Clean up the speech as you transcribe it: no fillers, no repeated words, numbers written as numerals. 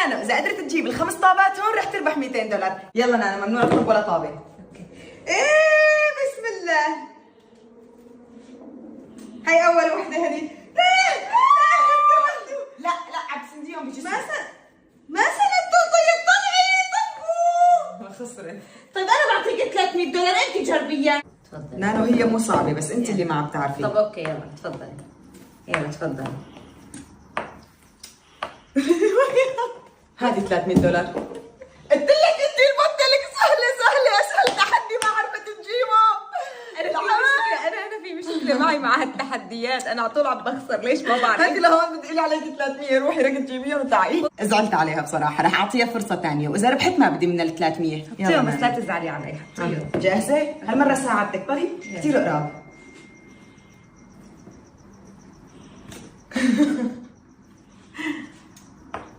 نانو اذا قدرت تجيب ال5 طابات هون رح تربح $200. يلا نانو ممنوع تطلب ولا طابه. اوكي. ايه بسم الله. هاي اول وحده هذه. لا عبسنديهم بجسمك. ما سندتوا. طلعوا خسرت. طيب انا بعطيك $300 انت جربيها. تفضلي. نانو هي مو صعبه بس انت اللي ما عم تعرفي. طب اوكي يلا تفضلي. يلا تفضلي. هذه $300. قلت لك انت المنتلك سهله اسهل تحدي ما عرفت تجيبه. انا في مشكله معي مع هالتحديات، انا على طول عم بخسر، ليش ما بعرف. انت لهون بتقولي عليك 300، روحي رح تجيبيها وتعي. زعلت عليها بصراحه، رح اعطيها فرصه ثانيه واذا ربحت ما بدي من ال 300. يلا بس لا تزعلي عليها. جاهزه؟ هالمره ساعدتك طري كثير قراب.